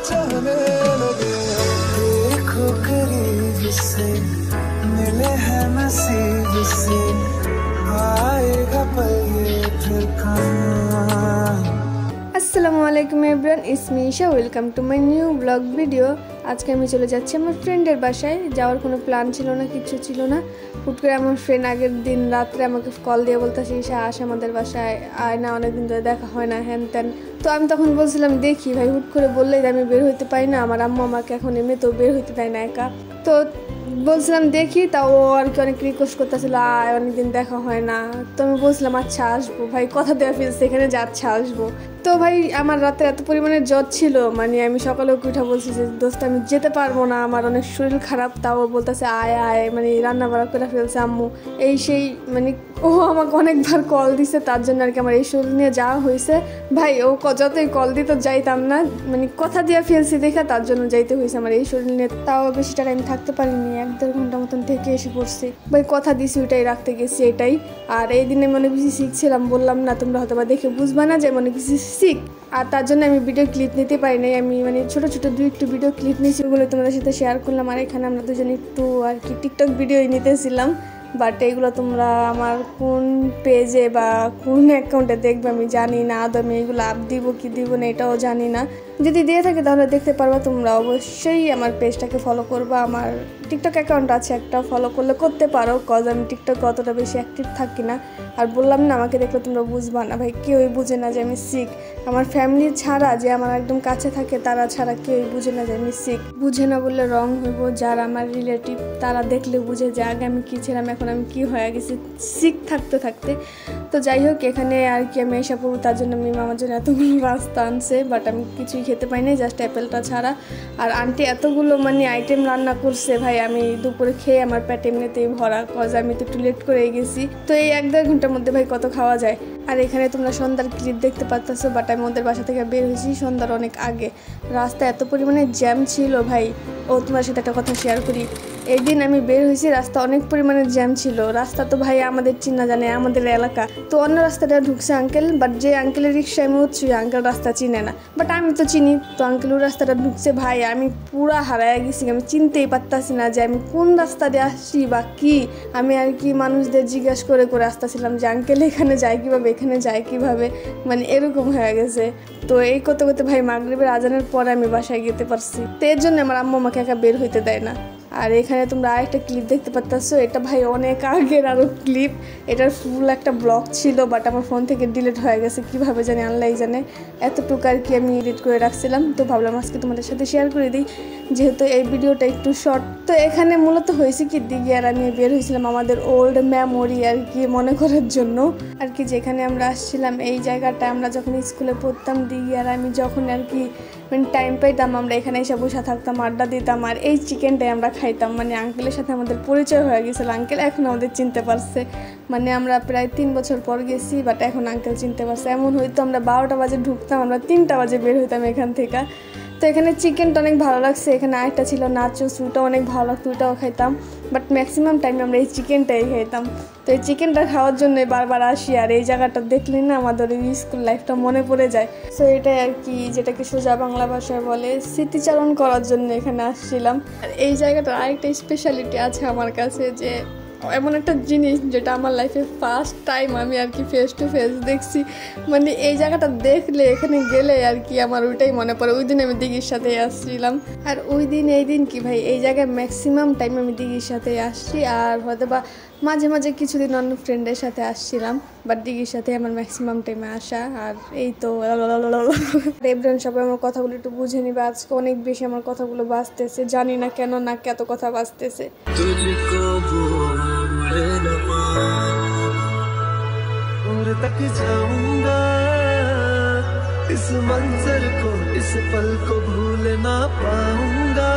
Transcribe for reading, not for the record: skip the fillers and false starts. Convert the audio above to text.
चाहने लगे। देखो करीब से मिले हैं नसीब से, आएगा पल ये फिर कहाँ। আসসালামু আলাইকুম everyone, it's me Isha. Welcome to my new blog video. আজকে আমি চলে যাচ্ছি আমার ফ্রেন্ডের বাসায়। যাওয়ার কোনো প্ল্যান ছিল না, কিছু ছিল না। হুট করে আমার ফ্রেন্ড আগের দিন রাত্রে আমাকে কল দিয়ে বলতেছে, ঈশা আসে আমাদের বাসায়, আয় না, অনেকদিন ধরে দেখা হয় না, হ্যান ত্যান। তো আমি তখন বলছিলাম দেখি ভাই, হুট করে বললেই আমি বের হইতে পারি না, আমার আম্মু আমাকে এখন এমনিতেও বের হইতে দেয় না একা। তো বলছিলাম দেখি, তাও আর কি অনেক রিকোয়েস্ট করতেছিল, আয় অনেকদিন দেখা হয় না। তো আমি বলছিলাম আচ্ছা আসবো ভাই, কথা দেওয়া ফেলছে এখানে যে আচ্ছা আসবো। তো ভাই আমার রাতে এত পরিমাণে জ্বর ছিল, মানে আমি সকালে উঠে বলছি যে দোস্ত আমি যেতে পারবো না, আমার অনেক শরীর খারাপ। তাও বলতেছে আয় আয়, মানে রান্না বাড়া করে ফেলছে আম্মু এই সেই, মানে ও আমাকে অনেকবার কল দিছে, তার জন্য আর কি আমার এই শরীর নিয়ে যাওয়া হয়েছে। ভাই ও যতই কল দিত যাইতাম না, মানে কথা দিয়ে ফেলছি দেখা, তার জন্য যাইতে হয়েছে আমার এই শরীর নিয়ে। তাও বেশি টাকা আমি থাকতে পারিনি, 1-1.5 ঘন্টা মতন থেকে এসে পড়ছি। ভাই কথা দিছি ওইটাই রাখতে গেছি এটাই। আর এই দিনে মনে কিছু শিখছিলাম, বললাম না তোমরা হয়তো বা দেখে বুঝবা না যে মনে কিছু শিখ। আর তার জন্য আমি ভিডিও ক্লিপ নিতে পারি নাই, আমি মানে ছোটো ছোটো 2-1 ভিডিও ক্লিপ নিয়েছি, ওগুলো তোমাদের সাথে শেয়ার করলাম। আর এখানে আমরা দুজন একটু আর কি টিকটক ভিডিওই নিতেছিলাম, বাট এইগুলো তোমরা আমার কোন পেজে বা কোন অ্যাকাউন্টে দেখবে আমি জানি না। আদৌ আমি এইগুলো আপ দিব কি দিব না এটাও জানি না। যদি দিয়ে থাকে তাহলে দেখতে পারবা। তোমরা অবশ্যই আমার পেজটাকে ফলো করবা, আমার টিকটক অ্যাকাউন্ট আছে একটা, ফলো করলে করতে পারো, কজ আমি টিকটক অতটা বেশি অ্যাক্টিভ থাকি না। আর বললাম না আমাকে দেখলে তোমরা বুঝবা না ভাই, কেউই বুঝে না যে আমি শিখ। আমার ফ্যামিলি ছাড়া, যে আমার একদম কাছে থাকে তারা ছাড়া কেউই বুঝে না যে আমি শিখ। বুঝে না বললে রং হইব, যারা আমার রিলেটিভ তারা দেখলে বুঝে যে আগে আমি কী ছিলাম এখন আমি কী হয়ে গেছি শিখ থাকতে থাকতে। তো যাই হোক, এখানে আর কি আমি এসে পড়বো, তার জন্য আমি আমার জন্য এতগুলো রাস্তা আনছে, বাট আমি কিছুই খেতে পাই নাই, জাস্ট অ্যাপেলটা ছাড়া। আর আন্টি এতগুলো মানে আইটেম রান্না করছে ভাই, আমি দুপুরে খেয়ে আমার পেট এমনিতেই ভরা, কজ আমি তো একটু লেট করে গেছি। তো এই 1-1.5 ঘন্টার মধ্যে ভাই কত খাওয়া যায়। আর এখানে তোমরা সন্ধ্যার ক্লিপ দেখতে পাচ্ছো, বাট আমি ওদের বাসা থেকে বের হয়েছি সন্ধ্যার অনেক আগে। রাস্তা এত পরিমাণে জ্যাম ছিল ভাই। ও তোমার সাথে একটা কথা শেয়ার করি, এই দিন আমি বের হয়েছি, রাস্তা অনেক পরিমাণে জ্যাম ছিল। রাস্তা তো ভাই আমাদের চিনা জানে, আমাদের এলাকা তো। অন্য রাস্তাটা ঢুকছে আঙ্কেল, বাট যে আঙ্কেলের রিক্সা আমি উঠছি আঙ্কেল রাস্তা চিনে না, বাট আমি তো চিনি। তো আঙ্কেলের রাস্তাটা ঢুকছে ভাই, আমি পুরা হারায় গেছি, আমি চিনতেই পারতাছি না যে আমি কোন রাস্তা দিয়ে আসছি বা কি। আমি আর কি মানুষদের জিজ্ঞাসা করে করে আসতেছিলাম যে আঙ্কেল এখানে যায় কীভাবে, এখানে যায় কীভাবে, মানে এরকম হয়ে গেছে। তো এই করতে করতে ভাই মাগরিবের আজানের পরে আমি বাসায় যেতে পারছি। তো এর জন্য আমার আম্মু আমাকে একা বের হইতে দেয় না। আর এখানে তোমরা আরেকটা ক্লিপ দেখতে পাচ্ছ, এটা ভাই অনেক আগের আরও ক্লিপ। এটার ফুল একটা ব্লগ ছিল, বাট আমার ফোন থেকে ডিলিট হয়ে গেছে, কিভাবে জানি আল্লাহই জানে। এতটুকু আর কি আমি এডিট করে রাখছিলাম, তো ভাবলাম আজকে তোমাদের সাথে শেয়ার করে দিই, যেহেতু এই ভিডিওটা একটু শর্ট। তো এখানে মূলত হয়েছে কি, দিঘিয়ারা নিয়ে বের হয়েছিলাম আমাদের ওল্ড মেমোরি আর কি মনে করার জন্য আর কি। যেখানে আমরা আসছিলাম এই জায়গাটা, আমরা যখন স্কুলে পড়তাম দিঘিয়ারা, আমি যখন আর কি মানে টাইম পাইতাম আমরা এখানে এসে বসে থাকতাম, আড্ডা দিতাম, আর এই চিকেনটাই আমরা খাইতাম। মানে আঙ্কেলের সাথে আমাদের পরিচয় হয়ে গেছিলো, আঙ্কেল এখন আমাদের চিনতে পারছে। মানে আমরা প্রায় 3 বছর পর গেছি, বাট এখন আঙ্কেল চিনতে পারছে। এমন হয়তো আমরা 12টা বাজে ঢুকতাম, আমরা 3টা বাজে বের হইতাম এখান থেকে। তো এখানে চিকেনটা অনেক ভালো লাগছে, এখানে আরেকটা ছিল নাচোস, ওটাও অনেক ভালো লাগতো, ওটাও খাইতাম, বাট ম্যাক্সিমাম টাইমে আমরা এই চিকেনটাই খাইতাম। তো এই চিকেনটা খাওয়ার জন্য বারবার আসি, আর এই জায়গাটা দেখলে না আমাদের এই স্কুল লাইফটা মনে পড়ে যায়। সো এটাই আর কি, যেটাকে সোজা বাংলা ভাষায় বলে স্মৃতিচারণ করার জন্য এখানে আসছিলাম। আর এই জায়গাটার আরেকটা স্পেশালিটি আছে আমার কাছে, যে এমন একটা জিনিস যেটা আমার লাইফে ফার্স্ট টাইম আমি আর কি ফেস টু ফেস দেখছি। মানে এই জায়গাটা দেখলে, এখানে গেলে আর কি আমার ওইটাই মনে পড়ে। ওই দিন আমি দিঘির সাথে আসছিলাম, আর ওই দিন এই দিন কি ভাই, এই জায়গায় ম্যাক্সিমাম টাইম আমি দিঘির সাথে আসছি। আর হয়তো বা মাঝে মাঝে কিছুদিন অন্য ফ্রেন্ডের সাথে আসছিলাম, বাট দিঘির সাথে আমার ম্যাক্সিমাম টাইমে আসা। আর এই তো এভরিওয়ান, সবাই আমার কথাগুলো একটু বুঝে নিবে। আজকে অনেক বেশি আমার কথাগুলো বাজতেছে, জানি না কেন না এত কথা বাজতেছে। तक जाऊंगा इस मंजर को, इस पल को भूल ना पाऊंगा।